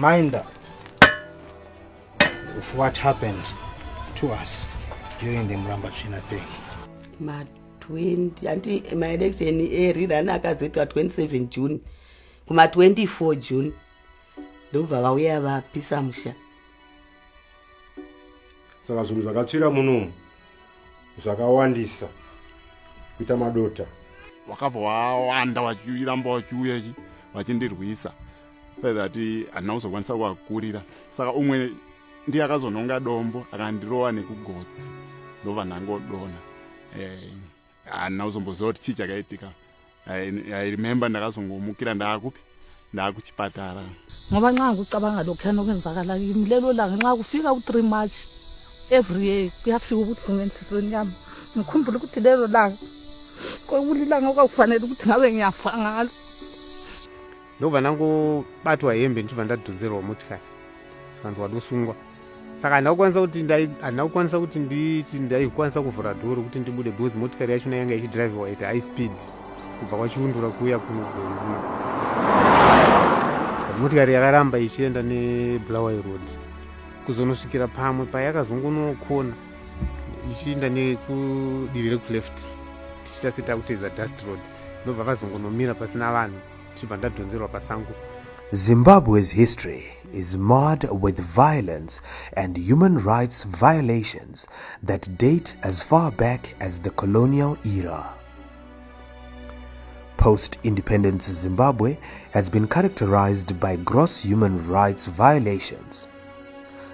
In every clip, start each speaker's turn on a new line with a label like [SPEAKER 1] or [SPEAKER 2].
[SPEAKER 1] reminder of what happened to us during the Murambatsvina thing.
[SPEAKER 2] Ma 20 anti my election erirana akazetwa 27 June kuma 24 June ndobva vauya vapisa musha.
[SPEAKER 3] Saka zvinhu zvakatsvira munomu zvakawandisa kuita madota
[SPEAKER 4] wakabva wawanda vachiramba vachiuya vachindirwisa pezati handina kuzokwanisa kuvakurira. Saka umwe ndiye akazononga dombo akandirowa nekugotsi ndobva ndangodona. Handina kuzomboziva kuti chii chakaitika. I remember ndakazongomukira ndakuchipatara.
[SPEAKER 5] Ngoba nxa ngicabanga lokho anokwenzakala kimi lelo langa nxa kufika u3 March every year kuyafika ubuhlungu enhliziyweni yami. Ngikhumbula ukuthi lelo langa kwakulilanga okwakufanele ukuthi ngabe ngiyafa ngalo.
[SPEAKER 6] Ndobva nangobatwa hembe ndichibva ndadhonzerwa motikari zvikanzi wadosungwa. Saka handakukwanisa kuti ndaikwanisa kuvhura dhoro kuti ndibude bhozi motikari yachona yanga ichidhiraivhiwa at high speed kubva kwachiundura kuya kuno. Motikari yakaramba ichienda neBulawayo Road kuzonosvikira pamwe payakazongonokona ichienda nekudivi rekuleft tichita setakutedza Dust Road ndobva vazongonomira pasina vanhu tichibva ndadhonzerwa pasango.
[SPEAKER 7] Zimbabwe's history is marred with violence and human rights violations that date as far back as the colonial era. Post-independence Zimbabwe has been characterized by gross human rights violations,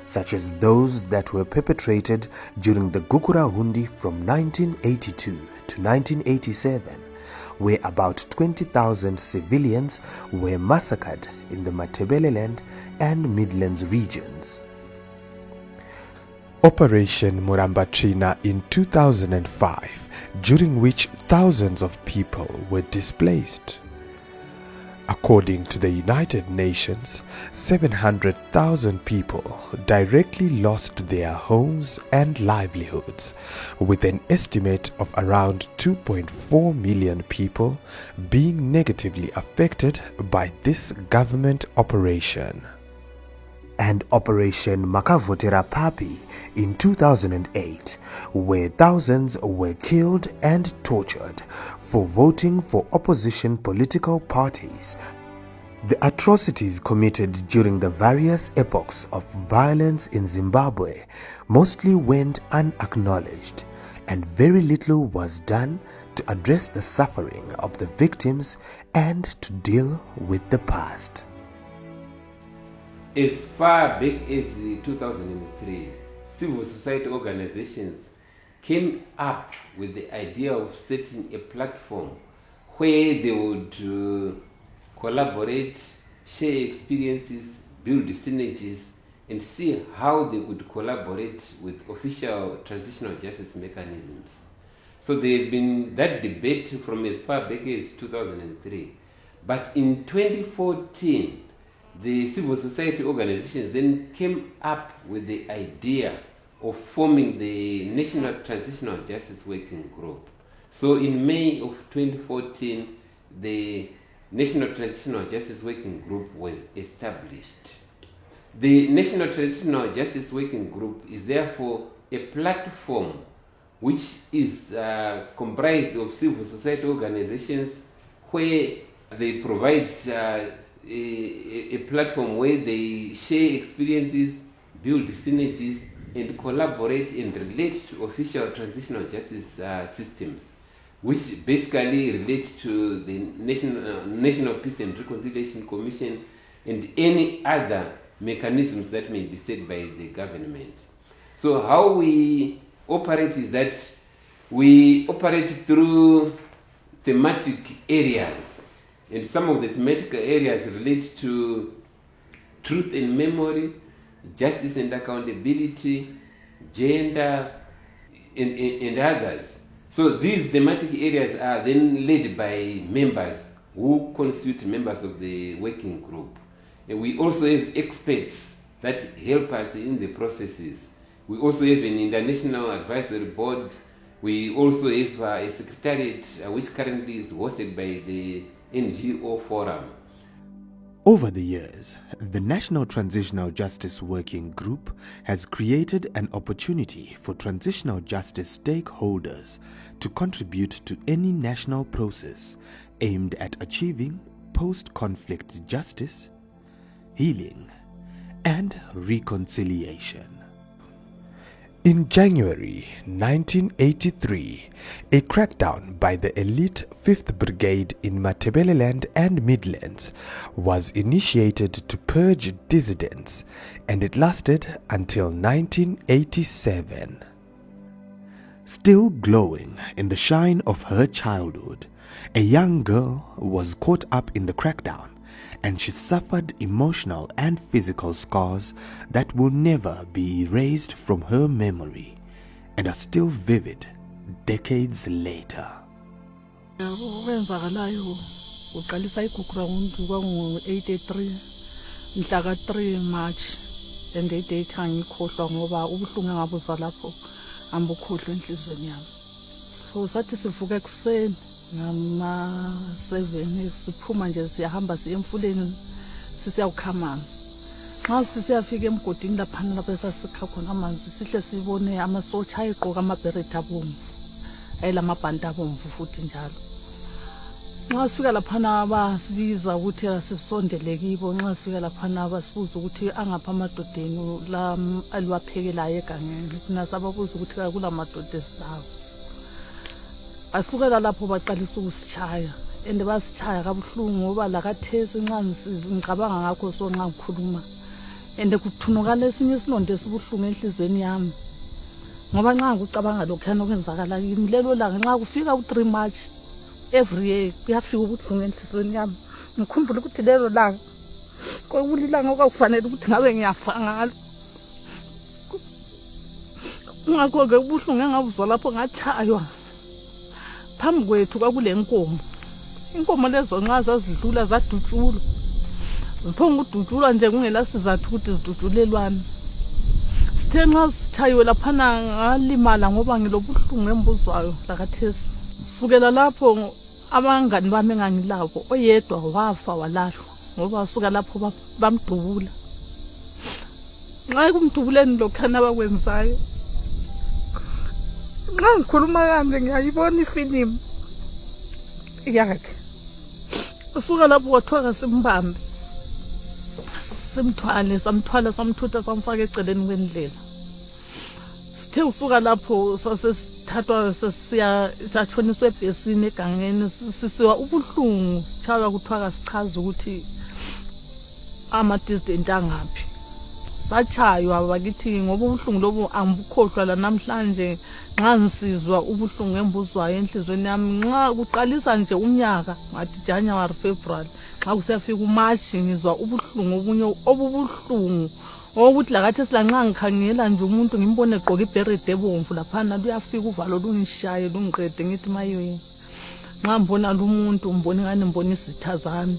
[SPEAKER 7] such as those that were perpetrated during the Gukurahundi from 1982 to 1987, where about 20,000 civilians were massacred in the Matabeleland and Midlands regions. Operation Murambatsvina in 2005, during which thousands of people were displaced. According to the United Nations, 700,000 people directly lost their homes and livelihoods, with an estimate of around 2.4 million people being negatively affected by this government operation. And Operation Makavotera Papi in 2008, where thousands were killed and tortured for voting for opposition political parties. The atrocities committed during the various epochs of violence in Zimbabwe mostly went unacknowledged, and very little was done to address the suffering of the victims and to deal with the past.
[SPEAKER 8] As far back as 2003, civil society organizations came up with the idea of setting a platform where they would collaborate, share experiences, build synergies, and see how they could collaborate with official transitional justice mechanisms. So there has been that debate from as far back as 2003. But in 2014, the civil society organizations then came up with the idea of forming the National Transitional Justice Working Group. So in May of 2014, the National Transitional Justice Working Group was established. The National Transitional Justice Working Group is therefore a platform which is comprised of civil society organizations where they provide a platform where they share experiences, build synergies, and collaborate and relate to official transitional justice systems, which basically relate to the National Peace and Reconciliation Commission and any other mechanisms that may be set by the government. So how we operate is that we operate through thematic areas. And some of the thematic areas relate to truth and memory, justice and accountability, gender, and others. So these thematic areas are then led by members who constitute members of the working group. And we also have experts that help us in the processes. We also have an international advisory board. We also have a secretariat which currently is hosted by the NGO Forum.
[SPEAKER 7] Over the years, the National Transitional Justice Working Group has created an opportunity for transitional justice stakeholders to contribute to any national process aimed at achieving post-conflict justice, healing, and reconciliation. In January 1983, a crackdown by the elite 5th Brigade in Matabeleland and Midlands was initiated to purge dissidents, and it lasted until 1987. Still glowing in the shine of her childhood, a young girl was caught up in the crackdown, and she suffered emotional and physical scars that will never be erased from her memory and are still vivid decades later.
[SPEAKER 5] Okwenzakalayo uqalisa iGukurahundi kwangu-83 mhla ka-3 March, and i-date angikhohlwa ngoba ubuhlungu engabuzwa lapho angibukhohlwa enhlizweni yami. So sathi sivuka ekuseni ngama-7 siphuma nje siyahamba siye emfuleni sisiyakukha amanzi. Nxa sisiyafika emgodini laphana lapho esasikha khona amanzi sihle sibone amasotsha ayegqoka amabhereti abomvu ayelamabhanti abomvu futhi njalo. Nxa sifika laphana basibiza ukuthi asisondele kibo. Nxa sifika laphana basibuza ukuthi angapha amadodeni la aliwaphekelayo egangeni. Thina sababuza ukuthi kulamadoda esilawo. Asukela lapho baqalisa ukusichaya, and basichaya kabuhlungu ngoba lakathesi nxa ngicabanga ngakho so nxa ngikhuluma, and kuthunukala esinye isilonda esibuhlungu enhlizweni yami ngoba nxa ngicabanga lokho okwenzakala kimi lelo langa nxa kufika u3 March every year kuyafika ubuhlungu enhlizweni yami. Ngikhumbula ukuthi lelo langa kwakuyilanga okufanele ukuthi ngabe ngiyafa ngalo. Ngakho-ke ubuhlungu engabuzwa lapho ngachaywa phambi kwethu kwakule nkomo. Inkomo lezo nxa zazidlula zadutshulwa. Ziphonga udutshulwa nje kungela sizathu ukuthi zidutshulelwane. Sithe nxa sithayiwe laphana ngalimala ngoba ngilobuhlungu embuzwayo lakathesi. Sukela lapho abangani bami engangilabo oyedwa wafa walahlwa ngoba asuka lapho bamdubula. Nxa kumdubuleni lokhana bakwenzayo, nxa ngikhuluma kanje ngiyayibona ifilimu yakhe. Usuka lapho wathiwa simbambe simthwale, samthwala samthutha samfaka eceleni kwendlela. Sithe usuka lapho sasesithathwa sasiyathoniswa ebhesini egangeni sisiwa ubuhlungu sichaywa kuthiwa sichaza ukuthi ama-dissident angaphi. Sachaywa bakithi ngoba ubuhlungu lobu angibukhohlwa la namhlanje. Nxa ngisizwa ubuhlungu embuzwayo enhlizweni yami nxa kuqalisa nje umnyaka ngathi January February nxa kusiyafika uMarch ngizwa ubuhlungu obunye obubuhlungu ukuthi lakathi silanxa ngikhangela nje umuntu ngimbone egqoka ibherede ebomvu laphana luyafika uvalo lungishaye lungiqede ngithi mayoyini. Nxa mbona lumuntu mbone ngani mbona izitha zami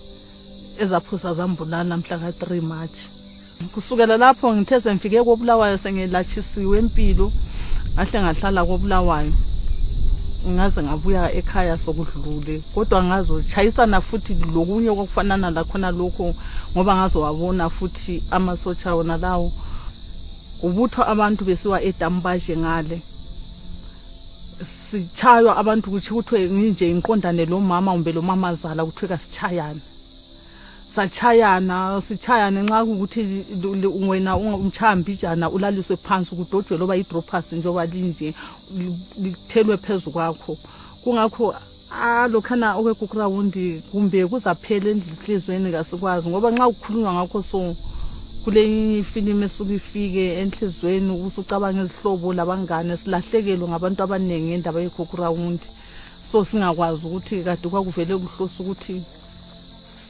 [SPEAKER 5] ezaphusa zambulala mhla ka3 March. Kusukela lapho ngithe semfike koBulawayo sengelatshisiwe empilo ngahle ngahlala koBulawayo ngaze ngabuya ekhaya sokudlule, kodwa ngazochayisana futhi lokunye okufanana lakhona lokho ngoba ngazowabona futhi amasotsha wona lawo ubutho abantu besiwa eDambaje ngale. Sichaywa abantu kuthiwe nginje inqondane lo mama umbe lo mama zala kuthiwe kasichayana. Sachayana sichayana nxa ukuthi wena umchambijana ulaliswe phansi kudojwe loba idroppers njoba linje lithelwe phezulu kwakho. Kungakho lokhana okweGukurahundi kumbe kuzaphela enhlizweni kasikwazi ngoba nxa ukukhulunywa ngakho so kule film esuke ifike enhlizweni usucabanga izihlobo labangane silahlekelwe ngabantu abanengi endaba yeGukurahundi. So singakwazi ukuthi kade kwakuvele kuhlosa ukuthi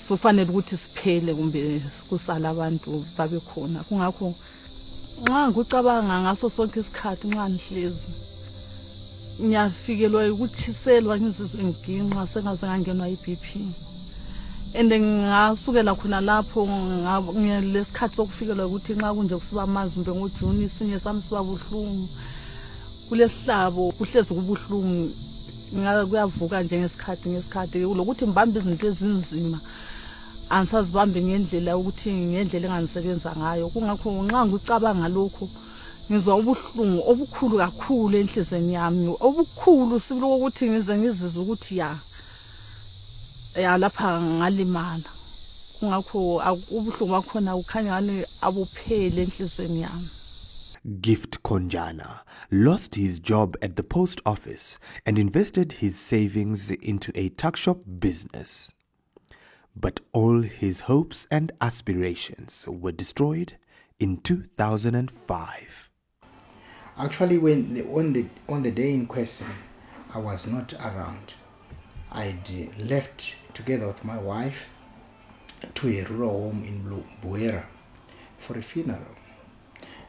[SPEAKER 5] kufanele ukuthi siphele kumbe kusala abantu babe khona. Kungakho nxa ngicabanga ngaso sonke isikhathi nxa nihlezi ngiyafikelwa ukuthiselwa ngizizwe ngiginqa sengaze ngangenwa iBP, and ngasukela khona lapho ngalesikhathi sokufikelwa ukuthi nxa kunje kusiba amazi mbe ngoJuni isinye sami siba buhlungu kulesihlabo kuhlezi kubuhlungu kuyavuka nje ngesikhathi lokuthi mbambe izinto ezinzima ansazibambe ngendlela ukuthi ngendlela enganisebenza ngayo. Kungakho nxa ngicabanga lokho ngizwa ubuhlungu obukhulu kakhulu enhlizweni yami, obukhulu sibilo ukuthi ngize ngizizwe ukuthi ya lapha ngalimala. Kungakho ubuhlungu bakhona ukhanya ngani abuphele enhlizweni yami.
[SPEAKER 7] Gift Konjana lost his job at the post office and invested his savings into a tuck shop business. But all his hopes and aspirations were destroyed in 2005.
[SPEAKER 1] Actually, on the day in question, I was not around. I'd left together with my wife to a rural home in Buera for a funeral.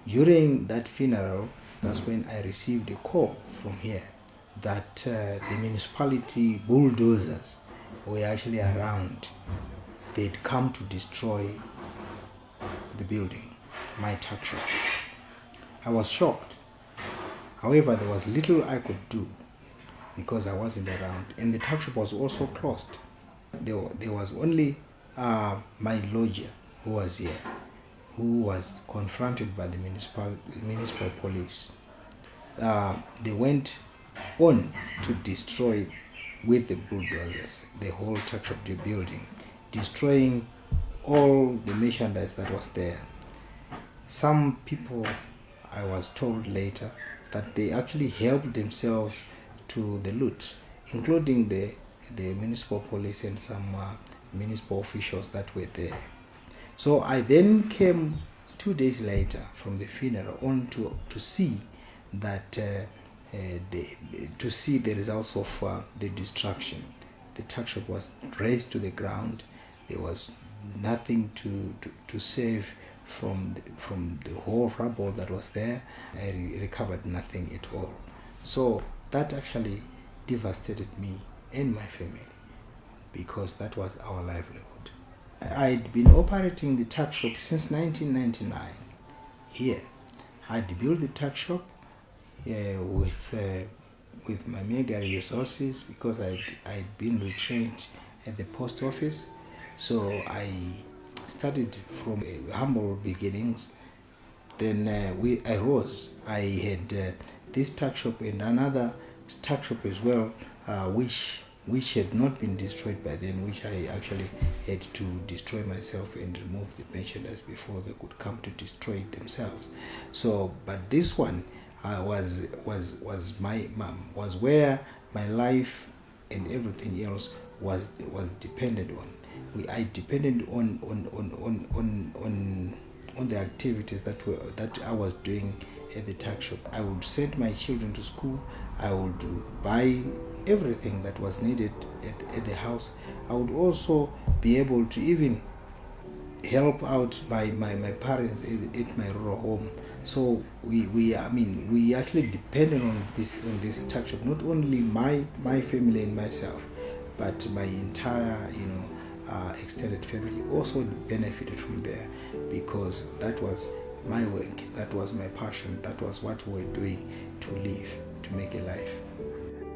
[SPEAKER 1] During that funeral, that's when I received a call from here that the municipality bulldozers were actually around. They'd come to destroy the building, my tuck shop. I was shocked. However, there was little I could do because I wasn't around, and the tuck shop was also closed. There was only my lodger who was here, who was confronted by the municipal police. They went on to destroy with the bulldozers the whole tuck shop building, destroying all the merchandise that was there. Some people, I was told later, that they actually helped themselves to the loot, including the municipal police and some municipal officials that were there. So I then came 2 days later from the funeral on to see that to see the results of the destruction. The tuck shop was razed to the ground. There was nothing to save from the whole rubble that was there. I recovered nothing at all. So that actually devastated me and my family because that was our livelihood. I'd been operating the tuck shop since 1999 here. I'd built the tuck shop with my mega resources because I'd been retrained at the post office. So I started from humble beginnings. Then I rose. I had this tuck shop and another tuck shop as well, which had not been destroyed by then, which I actually had to destroy myself and remove the merchandise before they could come to destroy it themselves. So, but this one was where my life and everything else was dependent on. I depended on the activities that I was doing at the tuck shop. I would send my children to school. I would buy everything that was needed at the house. I would also be able to even help out my parents at my rural home. So we actually depended on this tuck shop. Not only my family and myself, but my entire extended family also benefited from there because that was my work, that was my passion, that was what we were doing to live, to make a life.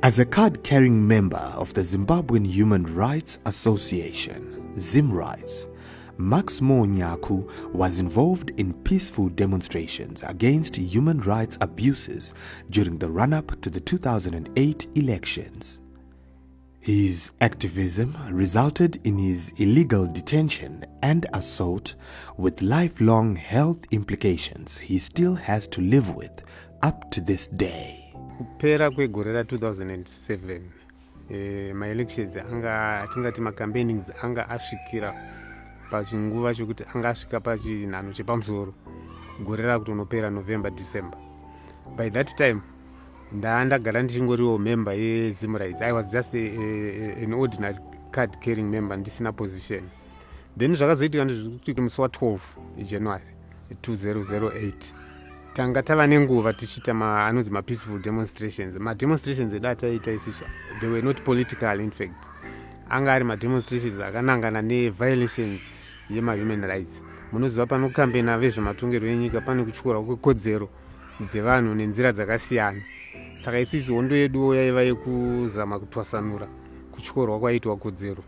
[SPEAKER 7] As a card-carrying member of the Zimbabwean Human Rights Association, ZimRights, Max Nyaku was involved in peaceful demonstrations against human rights abuses during the run-up to the 2008 elections. His activism resulted in his illegal detention and assault with lifelong health implications he still has to live with up to this day.
[SPEAKER 6] Kupera kwegore ra 2007 maelections anga tingati macampaignings anga asvikira pachinguva chokuti anga asvika pachinhano chepamusoro gore rakutonopera November December. By that time ndagara ndichingoriwo member yeZimRights. I was just an ordinary card carrying member, ndisina position. Then zvakazoitika ndezvekuti musi wa12 January 2008 tanga tava nenguva tichita anonzi peaceful demonstrations. Demonstrations edu ataita isiswa, they were not political. In fact anga ari demonstrations akanangana neviolation yema-human rights. Munoziva pano kukampena vezvematongerwo enyika pane kutyora kwekodzero dzevanhu nenzira dzakasiyana. Saka isisi hondo yedu yaiva yekuzama kutwasanura kutyorwa kwaitwa kodzero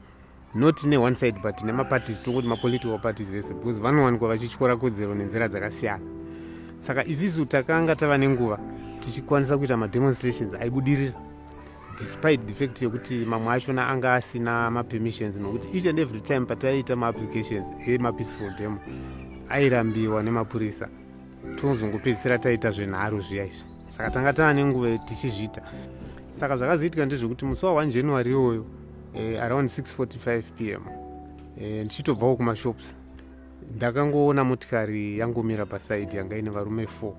[SPEAKER 6] not ne one side but nemaparties tongoti mapolitical parties ese because vanowanikwa vachityora kodzero nenzira dzakasiyana. Saka isisu takanga tava nenguva tichikwanisa kuita mademonstrations aibudirira despite the fact yekuti mamwe achona anga asina mapermissions, nokuti each and every time pataiita maapplications emapeaceful demo airambiwa nemapurisa, tozongopedzisira taita zvenharo zviya izvi. Saka tanga tava nenguva tichizviita. Saka zvakazoitika ndezvekuti musi wa1 January iyoyo around 6:45 p.m. ndichitobvawo kumashops ndakangoona motikari yangomira pasaidi yanga ine varume 4,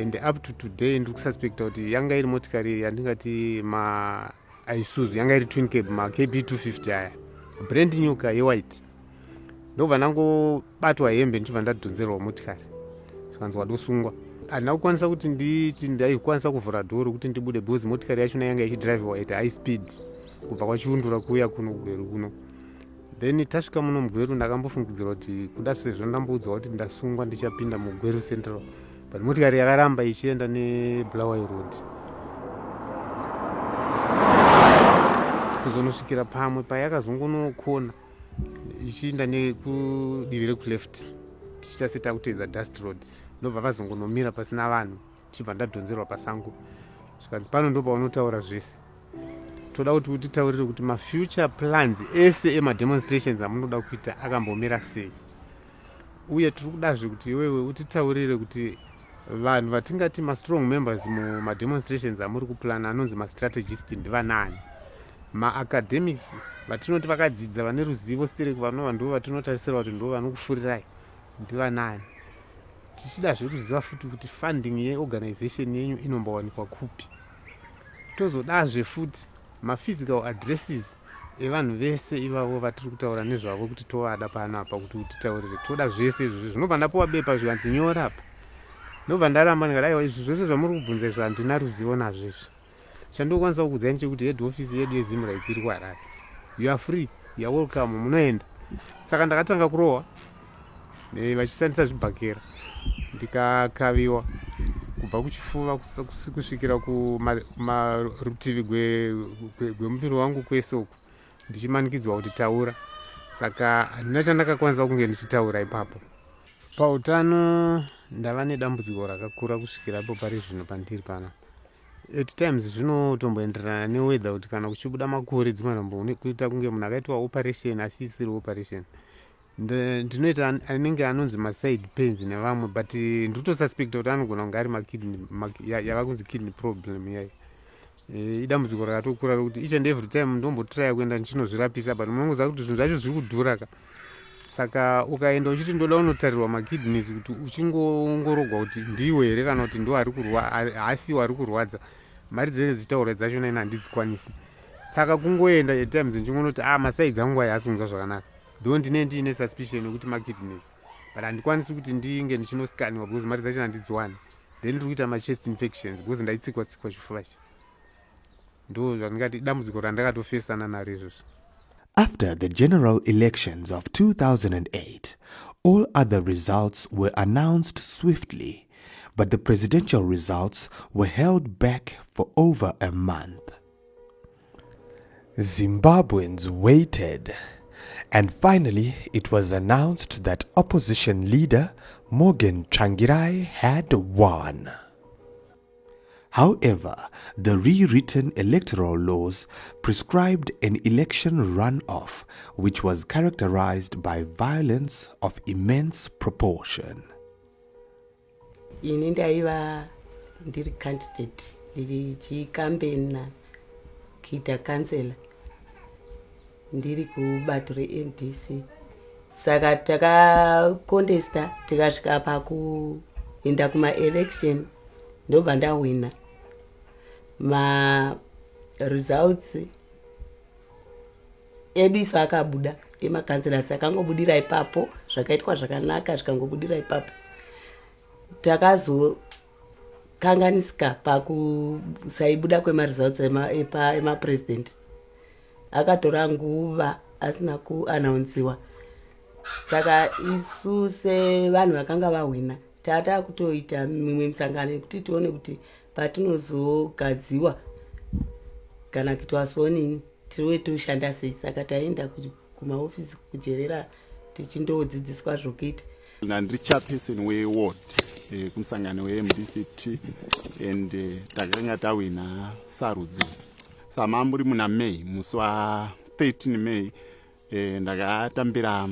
[SPEAKER 6] and up to today ndiri kususpecta kuti yanga iri motikari yandingati Isuzu, yanga iri twin cab KB 250 aya brand new car yewhite. ndobva ndangobatwa hembe ndichibva ndadhonzerwa motikari zvikanzi wadosungwa. Handina kukwanisa kuti nditi ndaikwanisa kuvhura dhoro kuti ndibude because motikari yachona yanga ichidhraivwa at high speed kubva kwachiundura kuuya kuno kugweru kuno. Then tasvika muno mugweru ndakambofungidzira kuti kuda sezvo ndamboudzwa kuti ndasungwa ndichapinda mugweru central, but motikari yakaramba ichienda neBulawayo road kuzonosvikira pamwe payakazongonokona ichienda nekudivi rekuleft tichita setakutedza dust road, ndobva vazongonomira pasina vanhu chibva ndadhonzerwa pasango. Zvikanzi pano ndo paunotaura zvese, toda kuti utitaurire kuti mafuture plans ese emademonstrations amunoda kuita akambomira sei, uye tiri kudazve kuti iwewe utitaurire kuti vanhu vatingati mastrong members mumademonstrations amuri kuplana anonzi mastrategist ndivanani, maacademics vatinoti vakadzidza vane ruzivo stereki vanova ndo vatinotarisira kuti ndo vanokufurirai ndivanani. Tichidazve kuziva futi kuti funding yeorganization yenyu inombowanikwa kupi. Tozodazve futi maphysical addresses evanhu vese ivavo vatiri kutaura nezvavo kuti tovada panapa kuti utitaurire. Toda zvese izvozvo zvinobva ndapuwa bepa zvikanzi nyora apa, ndobva ndaramba ndikati aiwa izvi zvese zvamuri kubvunza izvo handina ruzivo nazvo izvo. Chandokwanisa kukuudzai chekuti head office yedu yeZimrights iri kuHarare, you are free, you are welcome, munoenda. Saka ndakatanga kurohwa vachishandisa zvibhakera, ndikakaviwa kubva kuchifuva kusvikira kumarutivi gwemuviri wangu kwese uku ndichimanikidzwa kuti taura. Saka handina chandakakwanisa kunge ndichitaura ipapo. Pautano ndava nedambudziko rakakura kusvikira ipo pari zvino pandiri pana. At times zvinotomboenderana neweather kuti kana kuchibuda makore dzimwe nhambo kuita kunge munhu akaitwa operation asi isiri operation. Ndinoita anenge anonzi maside pains nevamwe, but ndinotosuspecta kuti anogona kunge ari makidney yava kunzi kidney problem yayo. Idambudziko rakatokura rokuti each and every time ndombotraya kuenda ndichinozvirapisa, but munongoziva kuti zvinhu zvacho zviri kudhura ka. Saka ukaenda uchiti ndoda unotarirwa makidneys kuti uchingoongorogwa kuti ndiwe here kana kuti ndo hasiwo ari kurwadza, mari dzese dzitaura dzachona ina handidzikwanisi. Saka kungoenda at times ndichingonoti masaidzi angu aya asungudzwa zvakanaka, ndo ndine ndiine suspicion yekuti makidneys, but handikwanisi kuti ndinge ndichinoskaniwa because mari dzacho handidziwani. Then ndiri kuita machest infections because ndaitsikwa chifuva chi. Ndo zvandingati dambudziko randakatofesana naro izvozvo.
[SPEAKER 7] After the general elections of 2008, all other results were announced swiftly, but the presidential results were held back for over a month. Zimbabweans waited, and finally it was announced that opposition leader Morgan Tsvangirai had won. However, the rewritten electoral laws prescribed an election runoff which was characterized by violence of immense proportion.
[SPEAKER 2] Ini ndaiva ndiri candidate ndichikambena kuita kansela ndiri kubato reMDC. Saka takakontesta tikasvika pakuenda kumaelection ndobva ndawina. Results edu isu akabuda emakanselasi akangobudira ipapo, zvakaitwa zvakanaka zvikangobudira ipapo. Takazokanganisika pakusaibuda kwemaresults emapresident. Akatora nguva asina kuanaunsiwa. Saka isu sevanhu vakanga vahwina tata kutoita mimwe misangano yekuti tione kuti patinozogadziwa kana kuitwa sonini tiriwe toshanda sei. Saka taenda kumaofisi kujerera tichindodzidziswa zvokuita.
[SPEAKER 4] Ndiri chairperson weward kumusangano weMDCT and takanga tawina sarudzo samamburi muna May musi wa 13 May ndakatambira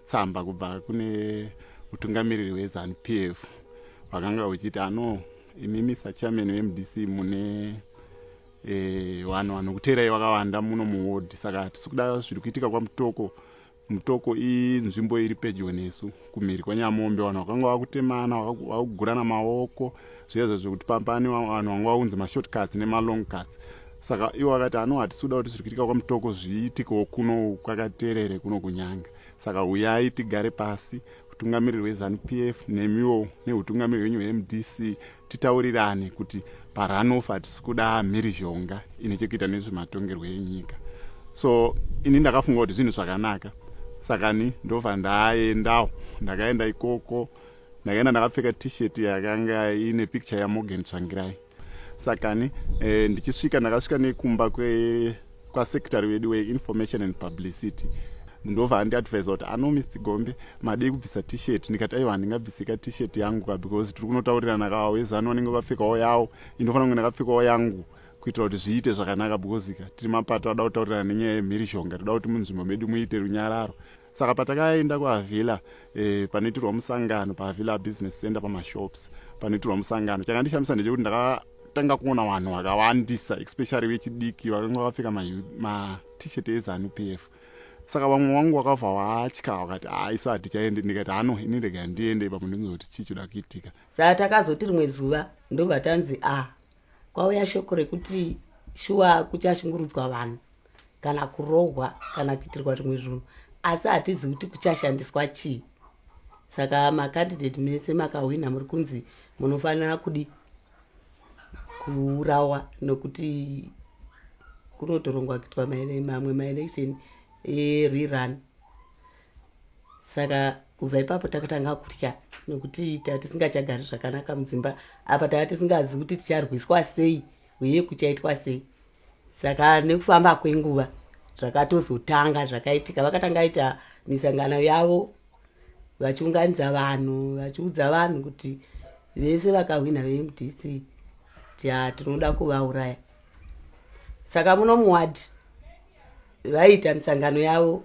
[SPEAKER 4] tsamba kubva kune utungamiriri weZANU-PF vakanga uchiti imimi sachairman weMDC mune vanhu vanokuteerai vakawanda muno muward, saka tisikuda zviri kuitika mutoko inzvimbo iri pedyo nesu kumhiri kwaNyamombe. Vanhu vakanga vakutemana vakugurana maoko zvezvo zvekuti pane vanhu vanga vaunzi mashortcuts nemalong cuts. Saka ivo vakati hatisikuda kuti zviri kuitika kwamutoko zviitikewo kuno kwakaterere kuno kunyanga. Saka uyai tigare pasi, utungamiriri weZANU-PF nemiwo neutungamiriri wenyu weMDC titaurirane kuti paranof hatisikuda mhirizhonga ine chekuita nezvematongerwo enyika. So ini ndakafunga kuti zvinhu zvakanaka, saka ndobva ndaendawo. Ndakaenda ikoko, ndakaenda ndakapfeka t-shirt yakanga ine picture yaMorgan Tsvangirai. Saka ndichisvika ndakasvika nekumba kwasekretary wedu weInformation and Publicity. Ndobva ndiadvise kuti Mr. Gombe madei kubvisa t-shirt. Ndikati aiwa ndingabvisika t-shirt yangu because tiri kunotaurirana kawa weZANU vanenge vakapfekawo yawo, inofanira kunge ndakapfekawo yangu kuitira kuti zviite zvakanaka because tiri mapato ada kutaurirana nenyaya yemhirizhonga, toda kuti munzvimbo medu muite runyararo. Saka patakaenda kuHavila panoitirwa musangano paHavila Business Center pamashops panoitirwa musangano, chakandishamisa ndechekuti ndakatanga kuona vanhu vakawandisa especially vechidiki vakanga vakapfeka ma-t-shirt eZANU-PF. Saka vamwe vangu vakabva vatya vakati isu hatichaende. Ndikati ini rega ndiende ipapo ndinozoti chii choda kuitika.
[SPEAKER 2] Saka takazoti rimwe zuva ndobva tanzi kwauya shoko rekuti shuwa kuchashungurudzwa vanhu kana kurohwa kana kuitirwa zvimwe zvinhu, asi hatizivi kuti kuchashandiswa chii. Saka makandidate mese makahwina muri kunzi munofanira kudi kuurawa nokuti kunotorongwa kuitwa mamwe maelection rerun. Saka kubva ipapo takatanga kutya nokuti tisingachagari zvakanaka mudzimba apa, tava tisingazivi kuti ticharwiswa sei uye kuchaitwa sei. Saka nekufamba kwenguva zvakatozotanga zvakaitika. Vakatanga ita misangano yavo vachiunganidza vanhu vachiudza vanhu kuti vese vakahwina veMDC tinoda kuvauraya. Saka muno muwadi vaita misangano yavo,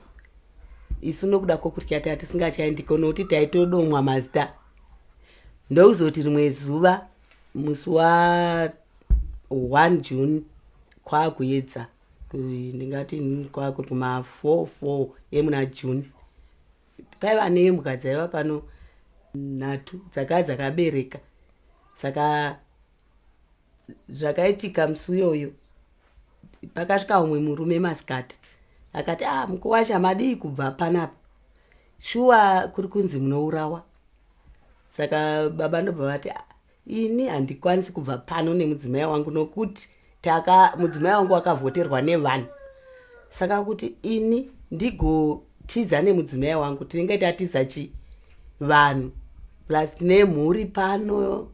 [SPEAKER 2] isu nokuda kwokutya tati tisingachaendiko nokuti taitodomwa mazita. Ndokuzoti rimwe zuva musi wa 1 June kwakuedza ndingati kwakuri kuma 4 yemuna June, paiva nembwa dzaiva pano 3 dzakabereka. Saka zvakaitika musi uyoyo pakasvika umwe murume masikati akati mukuwasha madii kubva panapa, shuwa kuri kunzi munourawa. Saka baba ndobva vati ini handikwanisi kubva pano nemudzimai wangu nokuti mudzimai wangu wakavhoterwa nevanhu. Saka kuti ini ndigotiza nemudzimai wangu tinenge tatiza vanhu plus tine mhuri pano,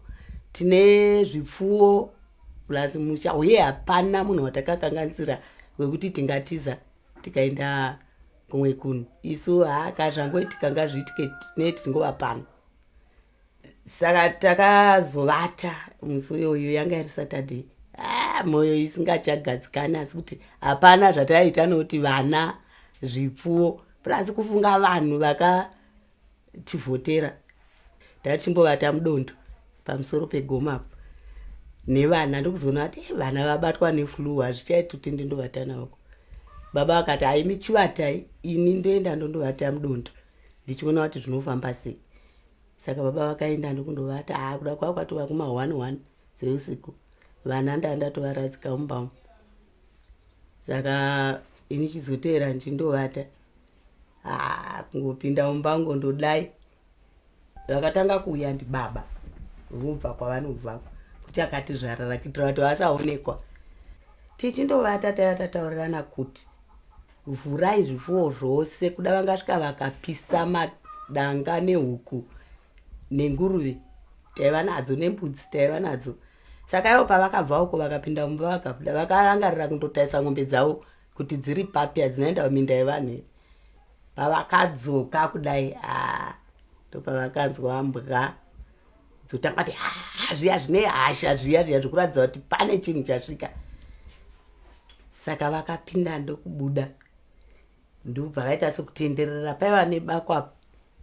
[SPEAKER 2] tine zvipfuwo plus musha, uye hapana munhu watakakanganisira wekuti tingatiza tikaenda kumwe kunhu. Isu kazvangoitika ngazviitike tingova pano. Saka takazovata musi uyoyo, yanga iri Saturday. Mwoyo isingachagadzikani, asi kuti hapana zvataita nokuti vana, zvipfuwo plus kufunga vanhu vakativhotera. Tatichimbovata mudondo pamusoro pegoma nevana, ndokuzoona kuti vana vabatwa neflu hazvichaiti kuti ndindovata navo. Baba vakati imi chivatai, ini ndoenda ndondovata mudondo ndichiona kuti zvinofamba sei. Saka baba vakaenda ndokundovata kuda kwavo kwatova kuma 1 dzeusiku, vana ndatovaradzika mumba. Saka ini chizoteera ndichindovata kungopinda mumba ngondodai. Vakatanga kuuya ndibaba vobva kwavanobva kuti akati zvarara kuitira kuti vasaonekwa. Tichindovata tataurirana kuti vhurai zvipfuwo zvose, kuda vangasvika vakapisa madanga nehuku nenguruve taiva nadzo nembudzi taiva nadzo. Saka ivo pavakabva uko vakapinda mumba vakabuda vakarangarira kundotaisa ng'ombe dzavo kuti dziri papya dzinoenda paminda yevanhu. Pavakadzoka kudai ndopavakanzwa mbwa dzotanga kuti zviya zvine hasha zviya zvikuratidza kuti pane chinhu chasvika. Saka vakapinda ndokubuda ndobva vaita sekutenderera. Paiva nebakwa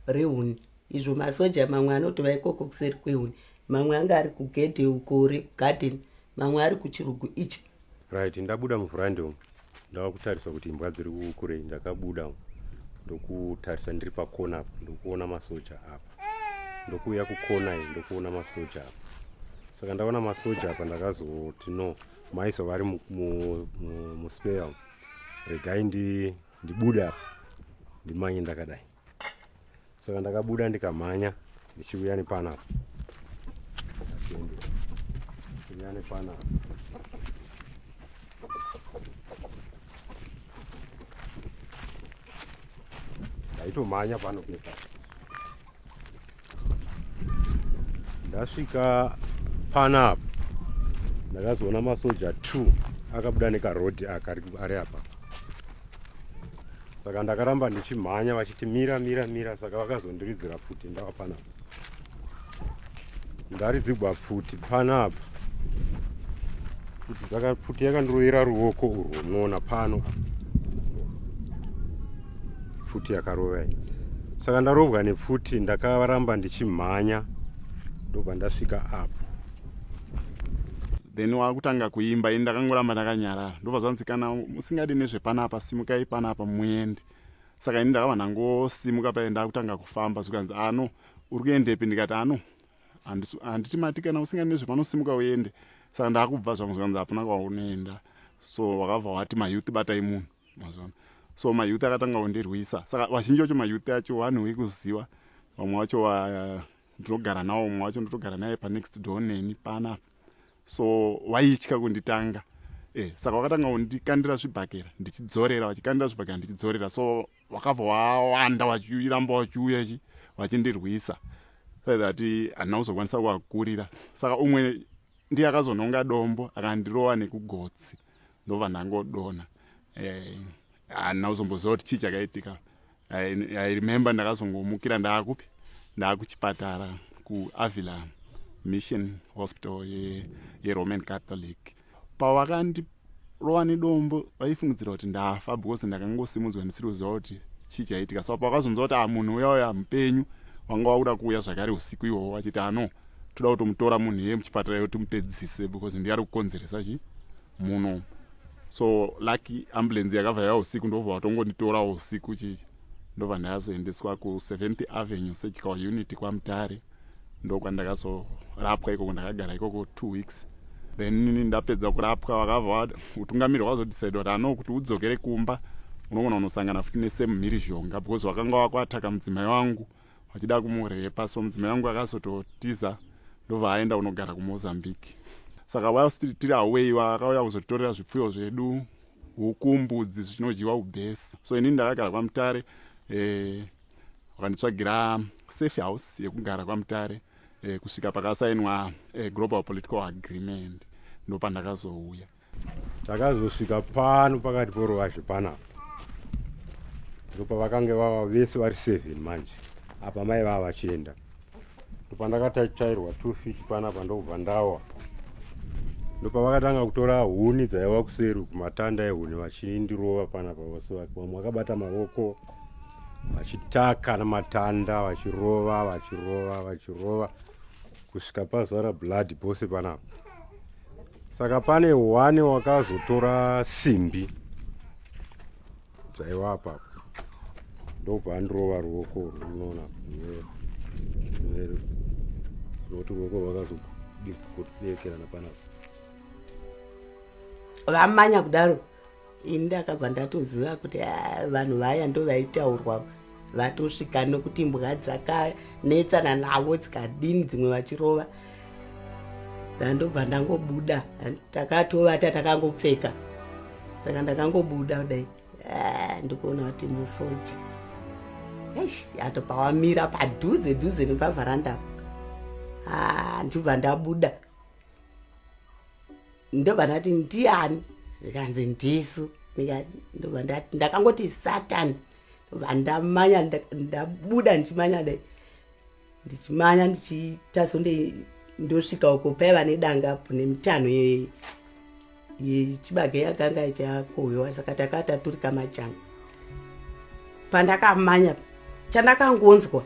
[SPEAKER 2] rehuni, izvo masoja mamwe anotova ikoko kuseri kwehuni, mamwe anga ari kugedhe uko regarden, mamwe ari kuchirugu icho.
[SPEAKER 3] Right, ndabuda muvhurandi umu ndava kutarisa kuti imbwa dziri kure. Ndakabuda ndokutarisa ndiri pakona apo ndokuona masoja apa, ndokuuya kukona iyi ndokuona masoja apa. Saka ndaona masoja apa ndakazoti no, maiso vari muspare umu, regai ndibuda apa ndimanye ndakadai. Saka ndakabuda ndikamhanya ndichiuya nepanapa, ndichiuya nepanapa. Ndaitomhanya pano kunepa. Ndasvika panapa ndakazoona masoja 2 akabuda nekarodhi ari apa. Saka ndakaramba ndichimhanya vachiti mira. Saka vakazondiridzira futi ndava panapa. Ndaridzigwa futi panapa. Futi yakandirovera ruoko urwo unoona pano. Futi yakarova iyi. Saka ndarovwa nefuti, ndakaramba ndichimhanya ndobva ndasvika apo.
[SPEAKER 4] Then wakutanga kuimba ini ndakangoramba ndakanyarara. Ndobva zvanzi kana musingadi nezvepanapa simukai panapa muende. Saka ini ndakabva ndangosimuka paya ndakutanga kufamba. Zvikanzi uri kuendepi? Ndikati handiti mati kana usingadi nezvepanosimuka uende. Saka ndakubva zvangu zvikanzi hapana kwaunoenda. So wakabva wati mayouth batai munhu. So mayouth akatanga kundirwisa. Saka vazhinji vacho mayouth acho vanhu vekuziva. Vamwe vacho ndinogara nawo, mumwe wacho ndotogara naye panext door neni panapa. So waitya kunditanga. Saka wakatanga kundikandira zvibhakera ndichidzorera, vachikandira zvibhakera ndichidzorera. So wakabva wawanda vachiramba vachiuya vachindirwisa. So that handina kuzokwanisa kuvakurira. Saka umwe ndiye akazononga dombo akandirova nekugotsi. Ndobva ndangodona. Handina kuzomboziva kuti chii chakaitika. I remember ndakazongomukira ndaakupi? Ndaakuchipatara kuAvila Mission Hospital yeRoman Catholic. Pavakandirova nedombo vaifungidzira kuti ndafa because ndakangosimudzwa ndisiri kuziva kuti chii chaitika. Saka pavakazonzwa kuti munhu uya mupenyu wanga wakuda kuuya zvakare usiku ihwohwo vachiti toda kutomutora munhu iye muchipatara iye timupedzise because ndiye ari kukonzeresa munhu. So lucky ambulance yakabva yauya usiku ndobva vatongonditora usiku ndobva ndakazoendeswa ku7th Avenue Surgical Unit kwaMutare. Ndokwandakazorapwa ikoko, ndakagara ikoko 2 weeks. Then ndapedza kurapwa vakabva utungamiri hwazodecide kuti kuti udzokere kumba unogona kunosangana futi nesame mhirizhonga because wakanga wakwataka mudzimai wangu vachida kumurepa. So mudzimai wangu akazototiza ndobva aenda unogara kuMozambique. Saka whilst tiri away vakauya kuzotorera zvipfuyo zvedu, huku, mbudzi zvinodyiwa ubhesi. So ini ndakagara kwaMutare, vakanditsvagira safe house yekugara kwaMutare kusvika pakasainwa global political agreement. Ndopandakazouya.
[SPEAKER 3] Takazosvika pano pakati poruvazhe panapa. Ndopavakanga vava vese vari 7 manje. Apa mai vava vachienda. Ndopandakatachairwa 2 feet panapa ndobva ndawa. Ndopavakatanga kutora huni dzaiva kuseri kumatanda ehuni vachindirova panapa vose. Vamwe vakabata maoko vachitaka namatanda vachirova kusvika pazara blood pose panapa. Saka pane one wakazotora simbi dzaiva apapo ndobva andirova ruoko runoona nokuti ruoko rwakazodekerana panapa.
[SPEAKER 2] Vamanya kudaro ini ndakabva ndatoziva kuti vanhu vaya ndo vaitaurwa vatosvika nokuti mbwa dzakanetsana navo dzikadini dzimwe vachirova. Ndandobva ndangobuda, takatovata takangopfeka. Saka ndakangobuda kudai ndikuona kuti musoja. Atopawamira padhuze nepavharanda. Ndibva ndabuda. Ndobva ndati ndiani? Zvikanzi ndisu. ndobva ndati ndakangoti Satan, ndobva ndamanya ndabuda ndichimanya dai ndichimanya ndichitazonde ndosvika uko paiva nedanga apo nemitano yechibage yakanga ichakohwewa, saka takataturika majanga. Pandakamanya chandakangonzwa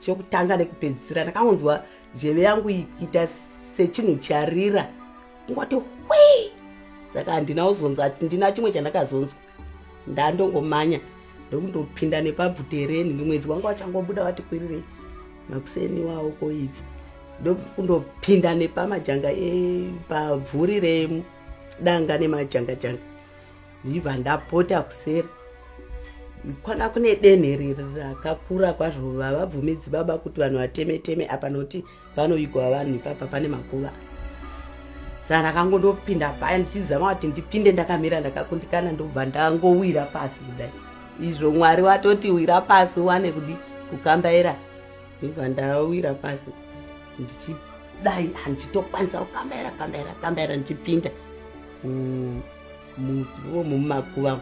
[SPEAKER 2] chokutanga nekupedzisira, ndakangonzwa nzeve yangu ichiita sechinhu charira ngoti hwii. Saka handina kuzonzwa ati ndina chimwe chandakazonzwa, ndandongomanya ndokundopinda nepabvutereni. Mwedzi wangu wachangobuda wati kwirirei makuseni wawo koidzi, ndokundopinda nepamajanga pabvuri redanga nemajanga janga, ndibva ndapota kuseri. Kwanga kune denhe rakakura kwazvo, havabvumidzi baba kuti vanhu vateme apa noti panoigwa vanhu ipapa pane makuva. Saka ndakangondopinda paya ndichizama kuti ndipinde ndakamira ndakakundikana, ndobva ndangowira pasi kudai. Izvo Mwari watoti wira pasi wane kudi kukambaira, ndibva ndawira pasi ndichidai handichitokwanisa kukambaira ndichipinda mumakuva.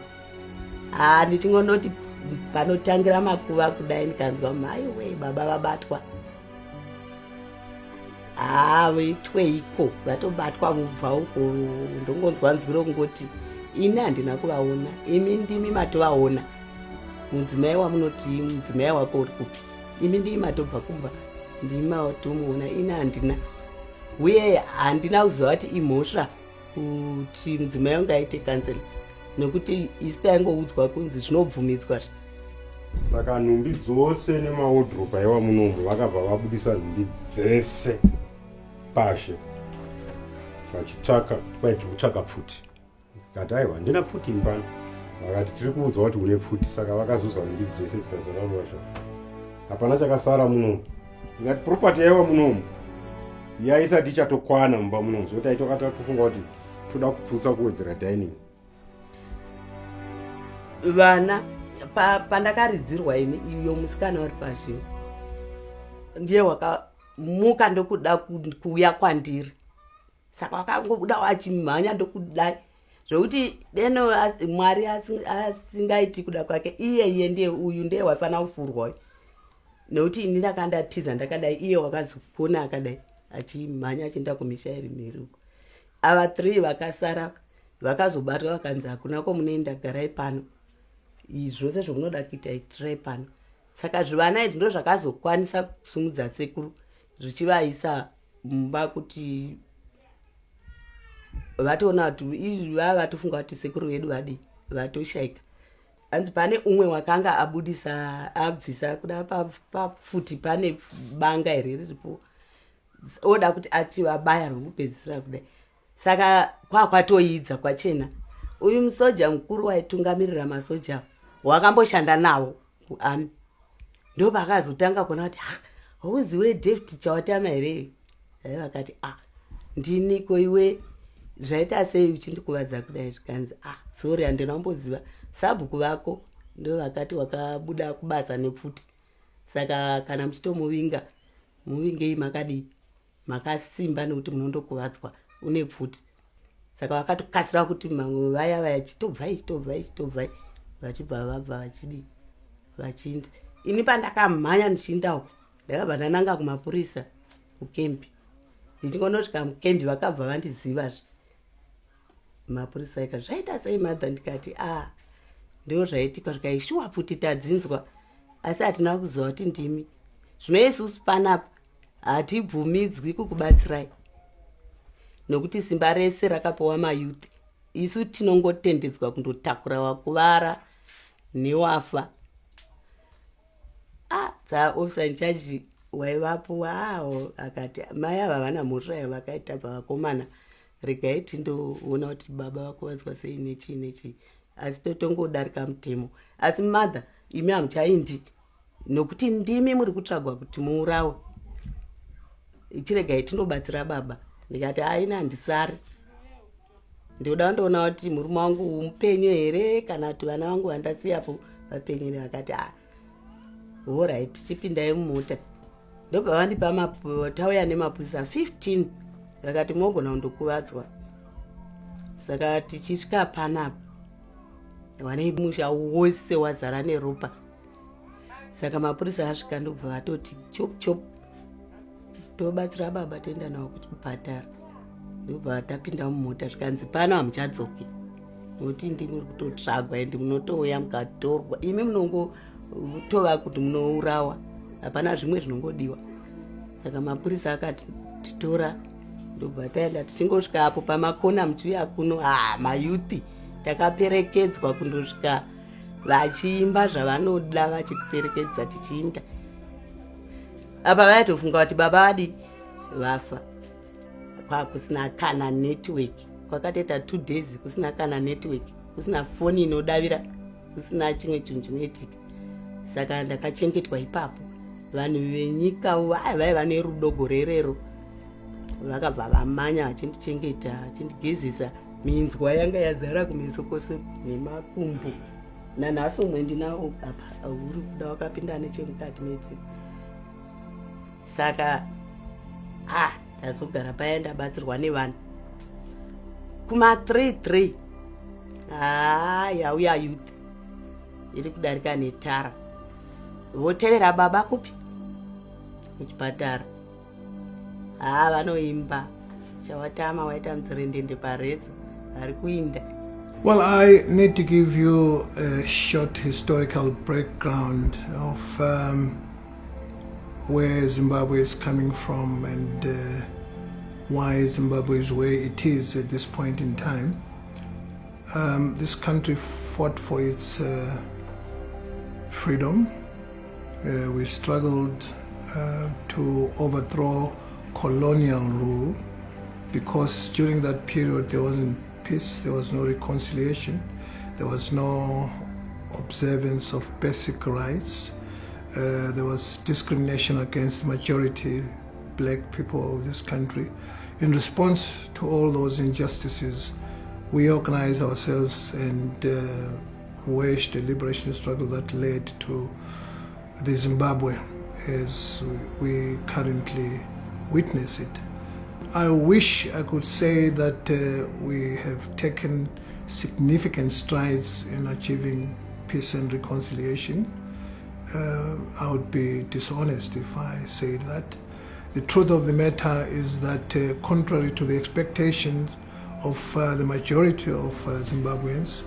[SPEAKER 2] Ndichingondoti panotangira makuva kudai ndikanzwa maiwe baba vabatwa. Veitweiko vatobatwa vobva uko, ndongonzwa nzwiro kungoti ini handina kuvaona, imi ndimi matovaona. Mudzimai wamunoti mudzimai wako uri kupi? Imi ndimi matobva kumba, ndimi matomuona, ini handina. Uye handina kuziva kuti imhosva kuti mudzimai wangu aite kanseri, nokuti isi taingoudzwa kunzi zvinobvumidzwa.
[SPEAKER 3] Saka nhumbi dzose nemaodhropu aiwa munombo vakabva vabudisa nhumbi dzese pashe vachitsvaka, kwai tiri kutsvaka pfuti. Tikati aiwa handina pfuti impano. Vakati tiri kuudzwa kuti une pfuti. Saka vakazuza nhumbi dzese dzikazorarwasha, hapana chakasara munombo. Tikati propati yaiwa munombo yaisati ichatokwana mumba munombo, zvokuti taitokata kufunga kuti toda kuputsa kuwedzera dining.
[SPEAKER 2] Vana pandakaridzirwa ini iyo musikana uri pashi ndiye wakamuka ndokuda kuuya kwandiri. Saka wakangobuda wachimhanya ndokudai zvokuti deno Mwari asingaiti kuda kwake, iyeye ndiye uyu ndiye wafana kufurwa, nokuti ini ndakandatiza ndakadai, iye wakazopona akadai achimhanya achienda kumishairi miruko. Ava 3 vakasara vakazobatwa vakanzi hakuna komunoenda, garai pano, zvose zvomunoda kuita itirai pano. Saka zvivana izvi ndo zvakazokwanisa kusumudza sekuru zvichivaisa mumba kuti vatoona kuti izvi vava vatofunga kuti sekuru vedu vadi vatoshaika. Hanzi pane umwe wakanga abvisa kuda pafuti pane banga here riripo, oda kuti ati vabaya rokupedzisira kudai. Saka kwatoidza kwachena. Uyu musoja mukuru waitungamirira masoja wakamboshanda nawo kuami, ndo vakazotanga kuona kuti hauziwe David chawatama here. Vakati ndiniko iwe, zvaita sei uchindikuvadza kudai? Zvikanzi sorry handina kumboziva, sabhuku vako ndo vakati wakabuda kubasa nepfuti. Saka kana muchitomuvinga muvingei makadii, makasimba nekuti munondokuvadzwa une pfuti. Saka vakatokasira kuti mamwe vaya chitobvai vachibva vabva vachidi vachinda. Ini pandakamhanya ndichindawo ndakabva ndananga kumapurisa kukembi. Ndichingonosvika mukembi vakabva vandizivazve mapurisa ika, zvaita sei madha? Ndikati ndo zvaitika zvikaishuwa pfuti tadzinzwa, asi hatina kuziva kuti ndimi. Zvino isusu panapa hatibvumidzwi kukubatsirai, nokuti simba rese rakapiwa mayuthi. Isu tinongotendedzwa kundotakura wakuvara newafa. Officer in charge waivapo akati mai ava vana mhosva yavakaita pavakomana, regai tindoona kuti baba vakuvadzwa sei nechii, asi totongodarika mutemo. Asi madha, imi hamuchaindi nokuti ndimi muri kutsvagwa kuti muurawe, chiregai tindobatsira baba. Ndikati ina handisari, ndoda kundoona kuti murume wangu mupenyu here kana kuti vana vangu vandasiyapo vapenyu here. Vakati alright, tichipindai mumota. Ndobva vandipa tauya nemapurisa 15 vakati mogona kundokuvadzwa. Saka tichisvika panapa wane musha wose wazara neropa. Saka mapurisa asvika ndobva vatoti chop chop tobatsira baba toenda nawo kuchipatara. Ndobva tapinda mumota zvikanzi pano hamuchadzoki nokuti ndimi muri kutotsvagwa ende munotouya mukatorwa. Imi munongotova kuti munourawa, hapana zvimwe zvinongodiwa. Saka mapurisa akati titora, ndobva taenda tichingosvika apo pamakona muchiuya kuno mayuthi takaperekedzwa kundosvika vachiimba zvavanoda vachitiperekedza tichiinda. Apa vaitofunga kuti baba vadi vafa. Kusina kana network, kwakatoita 2 days kusina kana network, kusina foni inodavira, kusina chimwe chinhu chinoitika. Saka ndakachengetwa ipapo. Vanhu venyika vaiva nerudo gore rero, vakabva vamanya vachindichengeta, vachindigezesa minzwa yanga yazara kumeso kwose nemakumbo. Nanhasi umwe ndinawo apa uri kuda wakapinda nechemukati medzi. Saka tazogara paya ndabatsirwa nevanhu kuma 3 yauya youth iri kudarika netara. Votevera baba kupi kuchipatara. Vanoimba chawatama waita muzirendende parezo ari kuinda.
[SPEAKER 9] Well, I need to give you a short historical background of where Zimbabwe is coming from and why Zimbabwe is where it is at this point in time. This country fought for its freedom. We struggled to overthrow colonial rule because during that period there wasn't peace, there was no reconciliation, there was no observance of basic rights. There was discrimination against the majority black people of this country. In response to all those injustices, we organized ourselves and waged a liberation struggle that led to the Zimbabwe as we currently witness it. I wish I could say that we have taken significant strides in achieving peace and reconciliation. I would be dishonest if I said that. The truth of the matter is that contrary to the expectations of the majority of Zimbabweans,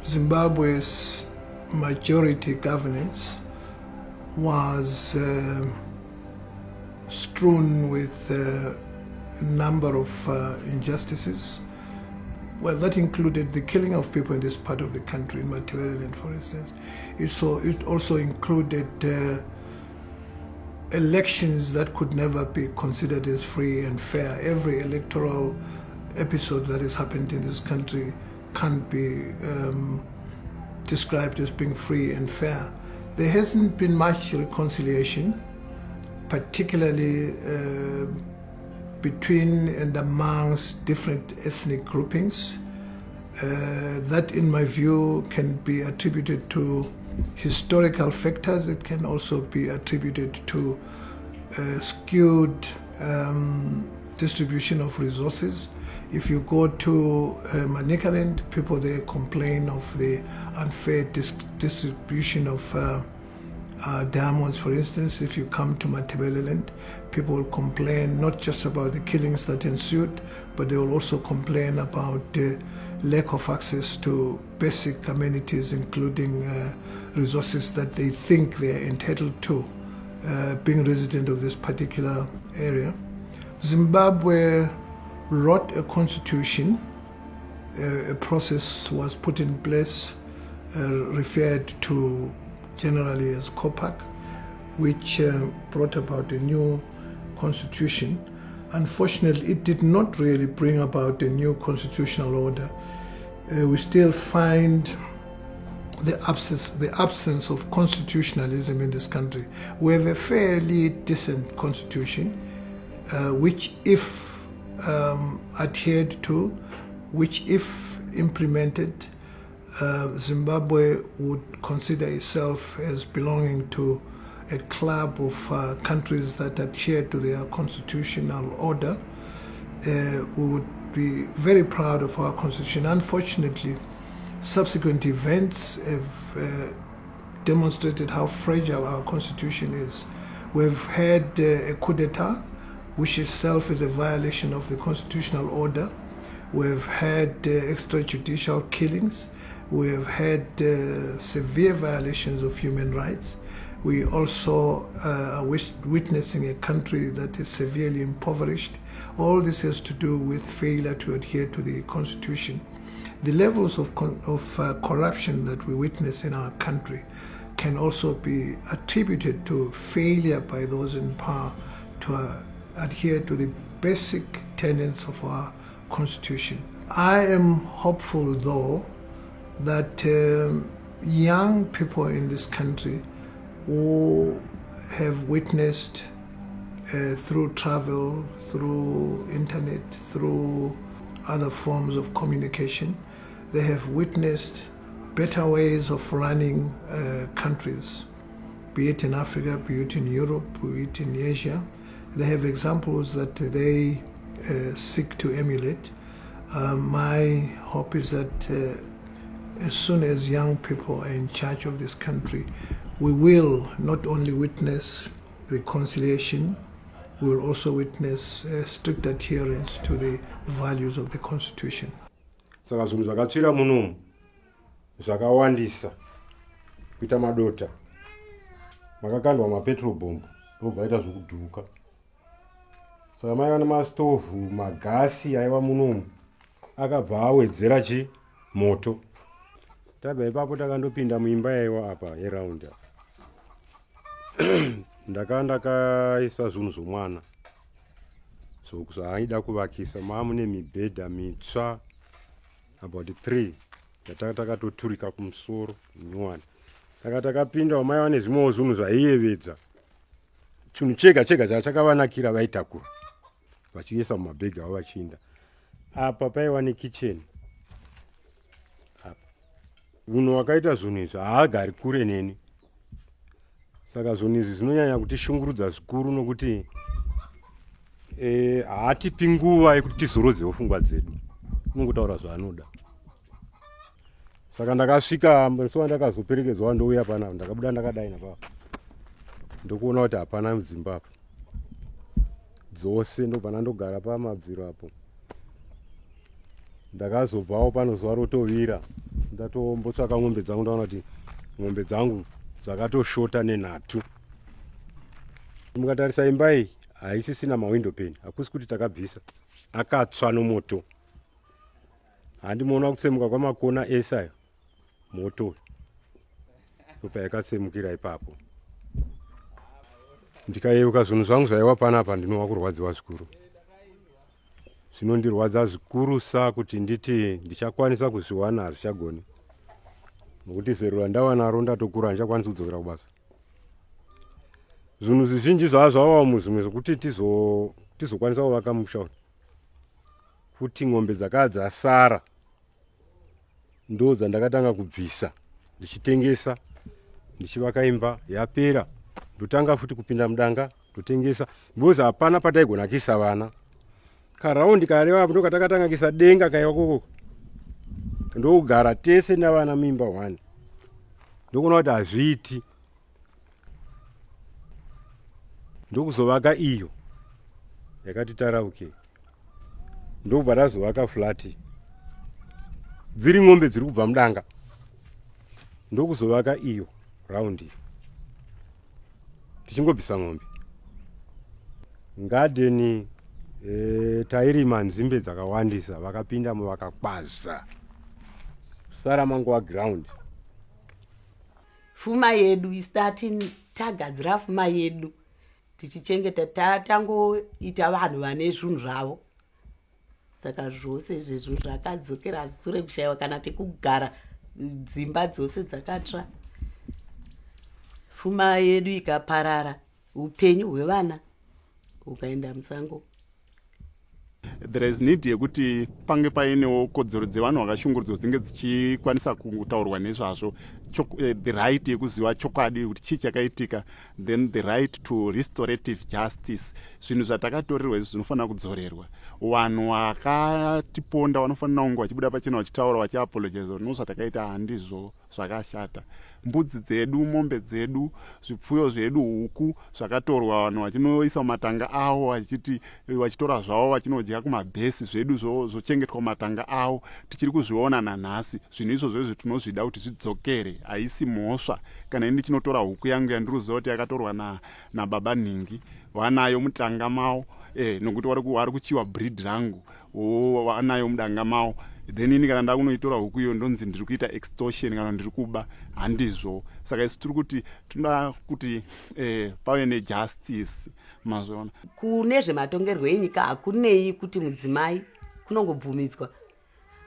[SPEAKER 9] Zimbabwe's majority governance was strewn with a number of injustices. Well, that included the killing of people in this part of the country, in Matabeleland, for instance. It also included elections that could never be considered as free and fair. Every electoral episode that has happened in this country can't be described as being free and fair. There hasn't been much reconciliation, particularly between and amongst different ethnic groupings. That, in my view, can be attributed to historical factors. It can also be attributed to skewed distribution of resources. If you go to Manicaland, people there complain of the unfair distribution of diamonds, for instance. If you come to Matabeleland, people will complain not just about the killings that ensued, but they will also complain about the lack of access to basic amenities, including resources that they think they are entitled to, being resident of this particular area. Zimbabwe wrote a constitution. A process was put in place referred to generally as COPAC, which brought about a new constitution. Unfortunately, it did not really bring about a new constitutional order. We still find the absence of constitutionalism in this country. We have a fairly decent constitution, which if adhered to, which if implemented, Zimbabwe would consider itself as belonging to a club of countries that adhere to their constitutional order. We would be very proud of our constitution. Unfortunately, Subsequent events have demonstrated how fragile our constitution is. We've had a coup d'etat, which itself is a violation of the constitutional order. We've had extrajudicial killings. We've had severe violations of human rights. We also are witnessing a country that is severely impoverished. All this has to do with failure to adhere to the constitution. The levels of corruption that we witness in our country can also be attributed to failure by those in power to adhere to the basic tenets of our constitution. I am hopeful, though, that young people in this country who have witnessed through travel, through internet, through other forms of communication, they have witnessed better ways of running countries, be it in Africa, be it in Europe, be it in Asia. They have examples that they seek to emulate. My hope is that as soon as young people are in charge of this country, we will not only witness reconciliation, we will also witness strict adherence to the values of the constitution.
[SPEAKER 3] Saka zvinhu zvakatsvira munomu zvakawandisa kuita madota, makakandwa mapetrol bomb ndobva aita zvokudhuka. Saka maiva nemastovhu, magasi aiva munomu akabva awedzera moto. Tabva ipapo takandopinda muimba yaiwa apa yeraundi apa. Ndakaisa zvinhu zvomwana zvaaida kuvakisa. Maamune mibhedha mitsva about 3 yatakatoturika kumusoro nyowani. Takapinda maiva nezvimwewo zvinhu zvaiyevedza. Chinhu chega chega chachakavanakira vaitakura vachiisa mumabhegi avo vachiinda. Apa paiva nekicheni. Munhu wakaita zvinhu izvi haagari kure neni. Saka zvinhu izvi zvinonyanya kutishungurudza zvikuru nokuti haatipi nguva yekuti tizorodzewo pfungwa dzedu. Unongotaura zvaanoda. Saka ndakasvika musi wandakazoperekedzwa ndouya panapa, ndakabuda ndakadai napapo. Ndokuona kuti hapana muZimbabwe. Dzose ndobva ndandogara pamadziro apo. Ndakazobvawo pano zuva rotovira. Ndatombotsvaka ng'ombe dzangu ndaona kuti ng'ombe dzangu dzakatoshota nenhatu. Mukatarisa imba iyi haisisina mawindo peni, hakusi kuti takabvisa. Akatsva nomoto. Handimoona kutsemuka kwamakona ese ayo. Moto ndopa yakatsemukira ipapo. Ndikayeuka zvinhu zvangu zvaiwa panapa ndinova kurwadziwa zvikuru. Zvinondirwadza zvikuru kuti nditi ndichakwanisa kuzviwana hazvichagoni. Nokuti zero randawa naro ndatokura handichakwanisi kudzokera kubasa. Zvinhu zvizhinji zvavawo muzvimwe zvokuti tizokwanisa kuvaka musha. Kuti ng'ombe dzakava dzasara ndo dzandakatanga kubvisa ndichitengesa, ndichivaka imba yapera, ndotanga futi kupinda mudanga ndotengesa. Because hapana pataigona kuisa vana. Karaundi kareva apo ndokatakatanga kuisa denga kaiwa koko. Ndokugara tese navana muimba 1. Ndokuona kuti hazviiti. Ndokuzovaka iyo yakati tarauke. Ndobva ndazovaka flati. Dziri ng'ombe dziri kubva mudanga. Ndokuzovaka iyo raundi. Tichingobvisa ng'ombe. Ngadeni tairima nzimbe dzakawandisa, vakapinda vakakwaza. Sara mangu wa ground.
[SPEAKER 2] Pfuma yedu isati tagadzira pfuma yedu tichichengeta tatangoita vanhu vane zvinhu zvavo. Saka zvose izvezvo zvakadzokera sure kushayiwa kana pekugara, dzimba dzose dzakatsva. Pfuma yedu ikaparara, upenyu hwevana ukaenda musango.
[SPEAKER 4] There is need yekuti pange painewo kodzero dzevanhu vakashungurudzwa dzinge dzichikwanisa kutaurwa nezvazvo. The right yekuziva chokwadi kuti chii chakaitika, then the right to restorative justice. Zvinhu zvatakatorerwa izvi zvinofanira kudzorerwa. vanhu vakatiponda vanofanira kunge vachibuda pachena vachitaura vachiapologiza kuti nozvatakaita handizvo zvakashata. Mbudzi dzedu, mombe dzedu, zvipfuyo zvedu, huku zvakatorwa, vanhu vachinoisa mumatanga avo vachitora zvavo vachinodya kumabhesi, zvedu zvochengetwa mumatanga avo, tichiri kuzviona nanhasi. Zvinhu izvozvo tinozvida kuti zvidzokere, haisi mhosva. Kana ini ndichinotora huku yangu yandinoziva kuti yakatorwa nababa Nhingi, vanayo mutanga mavo, nokuti vari kuchiwa breed rangu, vanayo mudanga mavo. Then ini kana ndakunoitora huku iyo ndonzi ndiri kuita extortion kana ndiri kuba, handizvo. Saka isi tiri kuti tinoda kuti pave nejustice mazvona.
[SPEAKER 2] Kune zvematongerwo enyika hakunei kuti mudzimai kunongobvumidzwa,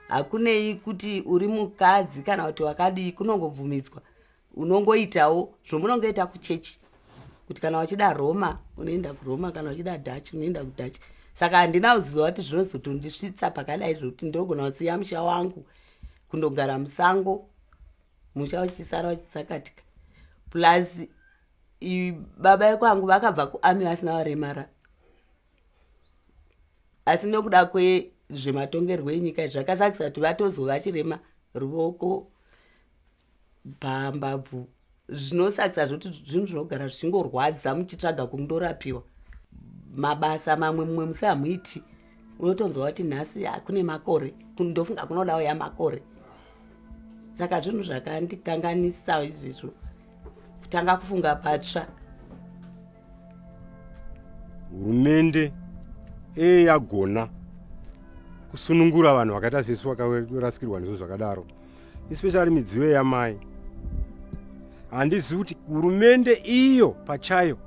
[SPEAKER 2] hakunei kuti uri mukadzi kana kuti wakadii kunongobvumidzwa. Unongoitawo zvomunongoita kuchechi, kuti kana wachida Roma unoenda kuRoma, kana wachida Dutch unoenda kuDutch. Saka handina kuziva kuti zvinozotondisvitsa pakadai zvokuti ndogona kusiya musha wangu kundogara musango, musha uchisara uchisakatika. Plus baba ekwangu vakabva kuami vasina varemara, asi nokuda kwezvematongerwo enyika zvakasakisa kuti vatozova chirema ruoko, pambabvu, zvinosakisa zvoti zvinhu zvinogara zvichingorwadza muchitsvaga kundorapiwa. Mabasa mamwe mumwe musi hamuiti, unotonzwa kuti nhasi kune makore, ndofunga kunoda uya makore. Saka zvinhu zvakandikanganisa izvizvo, kutanga kufunga patsva.
[SPEAKER 3] Hurumende yagona kusunungura vanhu vakaita sesu vakarasikirwa nezvo zvakadaro, especially midziyo yamai. Handizivi kuti hurumende iyo pachayo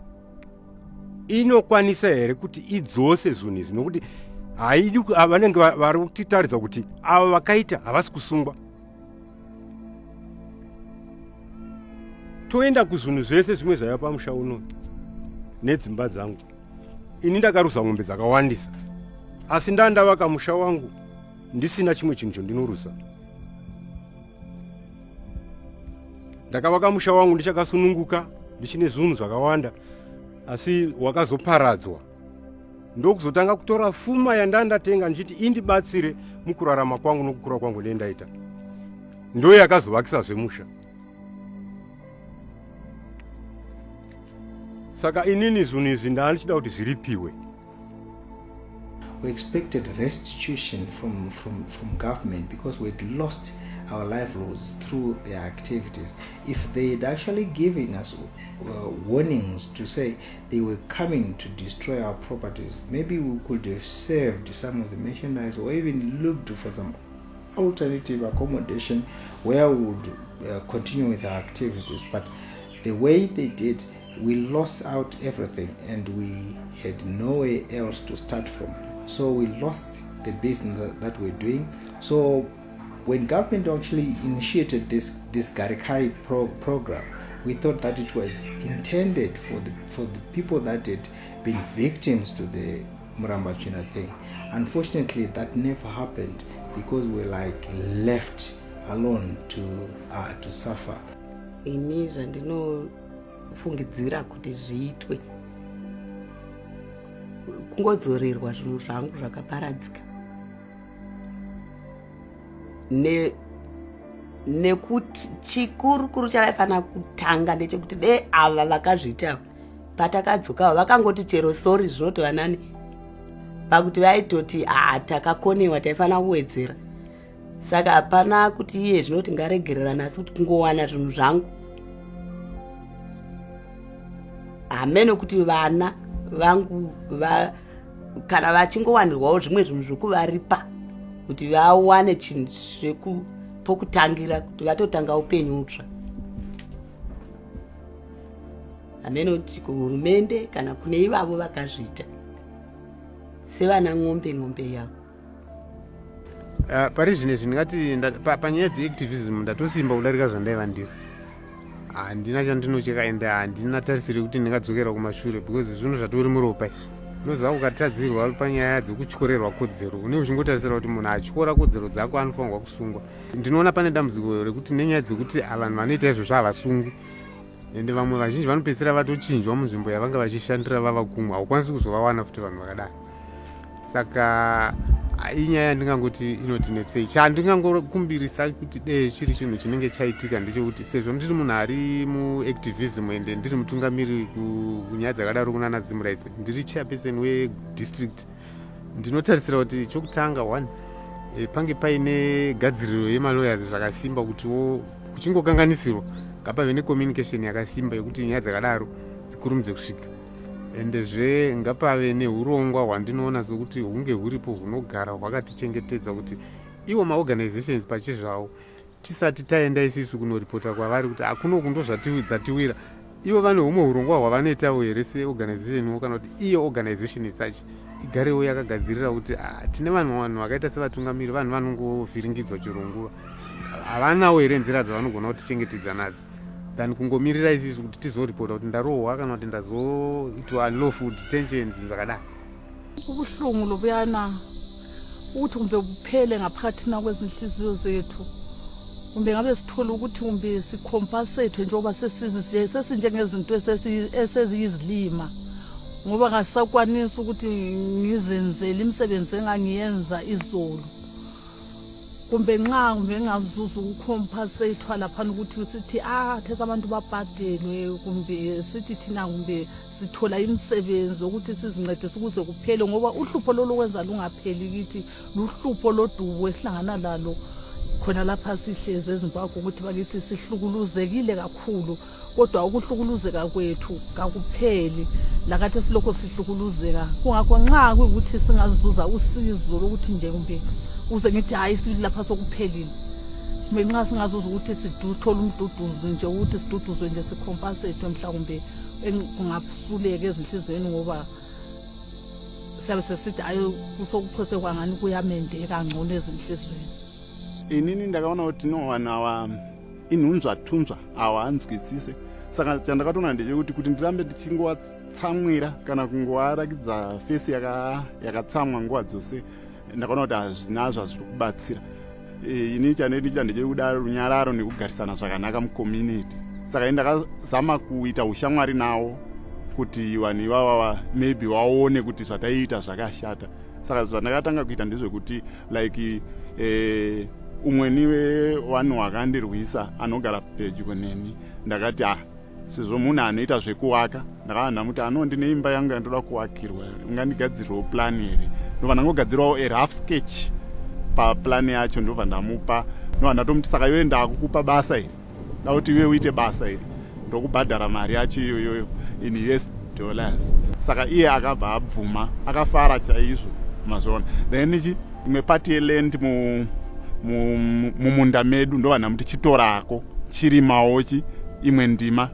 [SPEAKER 3] inokwanisa here kuti idzose zvinhu izvi, nokuti haidi vanenge vari kutitaridza kuti ava vakaita havasi kusungwa. Toenda kuzvinhu zvese zvimwe zvaiva pamusha uno nedzimba dzangu. Ini ndakarusa mombe dzakawandisa, asi ndandavaka musha wangu ndisina chimwe chinhu chondinorusa. Ndakavaka musha wangu ndichakasununguka, ndichine zvinhu zvakawanda, asi wakazoparadzwa. Ndokuzotanga kutora pfuma yandandatenga ndichiti indibatsire mukurarama kwangu nokukura kwangu nendaita. Ndo yakazovakisa zvemusha. Saka inini zvinhu izvi ndandichida kuti zviripiwe.
[SPEAKER 1] We expected restitution from government because we'd lost our livelihoods through their activities. If they'd actually given us warnings to say they were coming to destroy our properties, maybe we could have saved some of the merchandise or even looked for some alternative accommodation where we would continue with our activities. But the way they did, we lost out everything and we had nowhere else to start from. So we lost the business that we're doing. So when government actually initiated this Garikai program, we thought that it was intended for the people that had been victims to the Murambatsvina thing. Unfortunately, that never happened because we were left alone to suffer.
[SPEAKER 2] Ini zvandinofungidzira kuti zviitwe kungodzorerwa zvinhu zvangu zvakaparadzika, nekuti chikuru chavaifana kutanga ndechekuti ava vakazviita patakadzokawo vakangoti chero sori zvinotova nani, pakuti vaitoti takakonewa taifana kuwedzera. Saka hapana kuti iye zvinoti ngaregerera nasi kuti kungowana zvinhu zvangu. Hamene kuti vana vangu kana vachingowanirwawo zvimwe zvinhu zvokuvaripa kuti vawane chinhu pokutangira kuti vatotanga upenyu utsva. Hamene kuti kuhurumende kana kune ivavo vakazviita sevana ng'ombe yavo.
[SPEAKER 6] Pari zvino ndingati panyaya dzeactivism ndatosimba kudarika zvandaiva ndiri. Handina chandinocheka ende handina tarisiri kuti ndingadzokera kumashure because zvinhu zvatori muropa izvi. Unoziva ukatadzirwa panyaya dzekutyorerwa kodzero, une uchingotarisira kuti munhu atyora kodzero dzako anofanirwa kusungwa. Ndinoona pane dambudziko rekuti nenyaya dzekuti vanhu vanoita izvozvo havasungwi, ende vamwe vazhinji vanopedzisira vatochinjwa munzvimbo yavanga vachishandira vava kumwe, haukwanisi kuzovawana futi vanhu vakadai. saka inyaya yandingangoti inotinetsei. Chandingangokumbirisa kuti dei chiri chinhu chinenge chaitika ndechekuti sezvo ndiri munhu ari muactivism ende ndiri mutungamiri kunyaya dzakadaro kunana Zimbabwe, ndiri chairperson wedistrict, ndinotarisira kuti chokutanga 1 pange paine gadziriro yemalawyers zvakasimba kutiwo kuchingokanganisirwa ngapave necommunication yakasimba yekuti nyaya dzakadaro dzikurumidze kusvika, endezve ngapave neurongwa hwandinoona sokuti hunge huripo hunogara hwakatichengetedza kuti iwo maorganizations pachezvavo tisati taenda isisu kunoripota kwavari kuti hakuna kundo zvatiwira, ivo vane humwe urongwa hwavanoitawo here seorganization, kana kuti iyo organization itsachi igarewo yakagadzirira kuti tine vanhu vakaita sevatungamiri, vanhu vanongovhiringidzwa chirunguva, havanawo here nzira dzavanogona kutichengetedza nadzo than kungomirira isisu kuti tizoripota kuti ndarohwa kana kuti ndazoitwa unlawful detentions zvakadaro.
[SPEAKER 5] Ubuhlungu lobuyana ukuthi kumbe buphele ngaphakathina kwezinhliziyo zethu, kumbe ngabe sithola ukuthi kumbe sicompensate njengoba sesinjengezinto eseziyizilima, ngoba ngasakwanisa ukuthi ngizenzele imisebenzi engangiyenza izolo. Kumbe nxa kumbe ngazuza ukucompensate lapha ukuthi sithi thesa abantu babhadelwe, kumbe sithi thina kumbe sithola imisebenzi ukuthi sizincedise ukuze kuphele, ngoba uhlupho lokwenza lungapheli kithi luhlupho lodubo esihlangana lalo khona lapha sihleze eZimbabwe, ukuthi bakithi sihlukuluzekile kakhulu, kodwa ukuhlukuluzeka kwethu kakupheli lakathi silokho sihlukuluzeka. Kungakho nxa kuyikuthi singazuza usizo lokuthi nje kumbe uze ngithi hayi sibili lapha sokuphelile, kumbe nxa singazuza ukuthi siduthola umduduzo nje, ukuthi siduduzwe nje sicompensate mhlawumbe kungasuleka ezinhlizweni, ngoba siyabe sesithi hayi kusokuphose kwangani kuyamendeka ngcono ezinhlizweni.
[SPEAKER 4] Inini ndakaona kuti vanhu ava inhunzvatunzva havanzwisise, saka chandakatona ndechekuti kuti ndirambe ndichingowatsamwira kana kungowarakidza fesi yakatsamwa nguva dzose, ndakaona kuti hazvinazvo hazviri kubatsira. Ini chandiita ndechekuda runyararo nekugarisana zvakanaka mucommunity, saka ndakazama kuita ushamwari nawo kuti vanhu ivava maybe vaone kuti zvataiita zvakashata. Saka zvandakatanga kuita ndezvekuti like umweni wevanhu vakandirwisa anogara pedyo neni, ndakati sezvo munhu anoita zvekuwaka, ndakavanda kuti ndine imba yangu yandoda kuvakirwa, ungandigadzirirawo plan here. Ndobva ndangogadzirawo a rough sketch paplan yacho, ndobva ndamupa, ndobva ndatomuti saka iwe ndakukupa basa iri, ndakuti iwe uite basa iri, ndokubhadhara mari yacho iyoyo in US dollars. Saka iye akabva abvuma, akafara chaizvo mazvona. Then imwe pati yeland mumunda medu ndobva ndamuti chitorako chirimawochi imwe ndima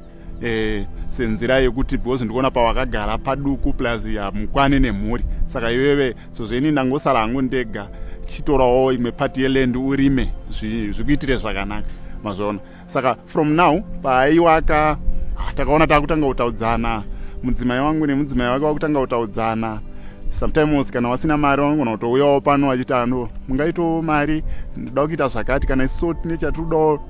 [SPEAKER 4] senzira yekuti because ndikuona pawakagara paduku plus mukwane nemhuri, saka iwewe sozveni ndangosara hangu ndega, chitorawo imwe pati yeland urime zvikuitire zvakanaka mazvona. Saka from now paaiwaka takaona takutanga kutaudzana, mudzimai wangu nemudzimai wake wakutanga kutaudzana. Sometimes kana wasina mari wanogona kutouyawo pano wachiti mungaitawo mari, ndoda kuita zvakati, kana isuwo tine chatinodawo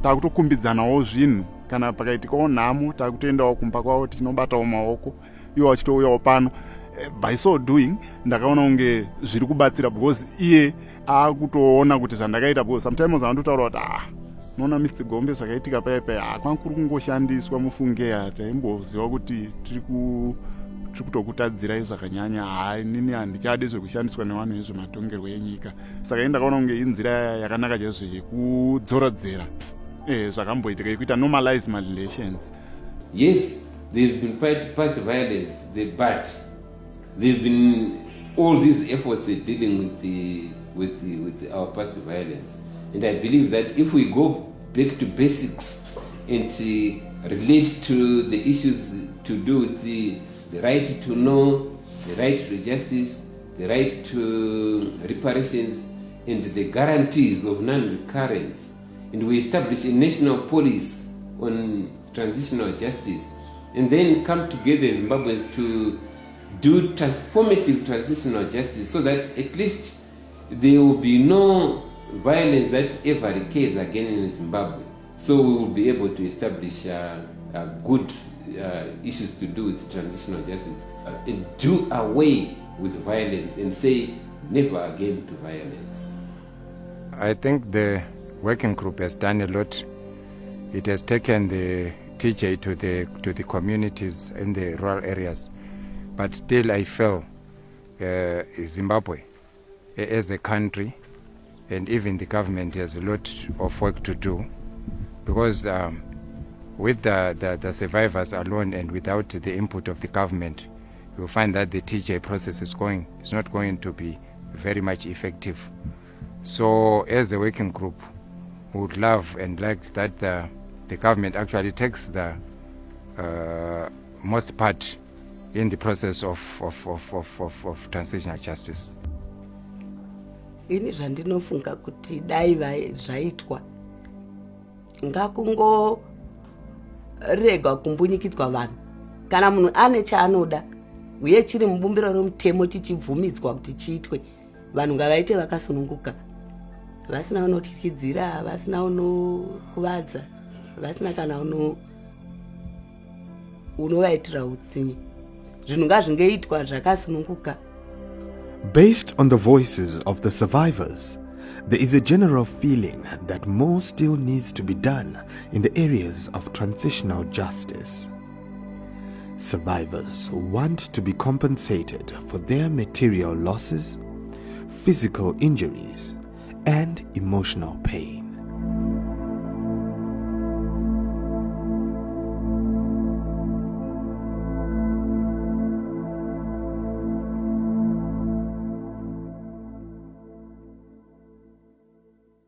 [SPEAKER 4] takutokumbidzanawo zvinhu, kana pakaitikawo nhamo takutoendawo kumba kwavo tichinobatawo maoko, iwo wachitouyawo pano. By so doing ndakaona kunge zviri kubatsira, because iye akutoona kuti zvandakaita, because sometimes anototaura kuti noona Mr. Gombe zvakaitika paya kwanga kuri kungoshandiswa mufunge, taimboziva kuti tiri kutokutadzirai zvakanyanya, nini handichade zvekushandiswa nevanhu vezvematongerwo enyika. Saka ndakaona kunge inzira yakanaka chaizvo yekudzorodzera zvakamboitika, yekuita normalize my relations.
[SPEAKER 8] Yes, they've been past violence, but they've been all these efforts dealing with our past violence. And I believe that if we go back to basics and relate to the issues to do with the right to know, the right to justice, the right to reparations, and the guarantees of non-recurrence, and we establish a national policy on transitional justice, and then come together as Zimbabweans to do transformative transitional justice, so that at least there will be no violence that ever recurs again in Zimbabwe. So we will be able to establish good issues to do with transitional justice, and do away with violence and say never again to violence.
[SPEAKER 10] I think the working group has done a lot. It has taken the TJ to the communities in the rural areas, but still I feel Zimbabwe as a country and even the government has a lot of work to do, because with the survivors alone and without the input of the government, you'll find that the TJ process is not going to be very much effective. So as a working group, we would love and like that the government actually takes the most part in the process of transitional justice.
[SPEAKER 2] Ini zvandinofunga kuti dai zvaitwa ngakungorega kumbunyikidzwa vanhu. Kana munhu ane chaanoda uye chiri mubumbiro romutemo chichibvumidzwa kuti chiitwe, vanhu ngavaite vakasununguka, vasina unotyidzira, vasina unokuvadza, vasina kana unovaitira utsinye. Zvinhu ngazvingeitwa zvakasununguka.
[SPEAKER 7] Based on the voices of the survivors, there is a general feeling that more still needs to be done in the areas of transitional justice. Survivors want to be compensated for their material losses, physical injuries, and emotional pain.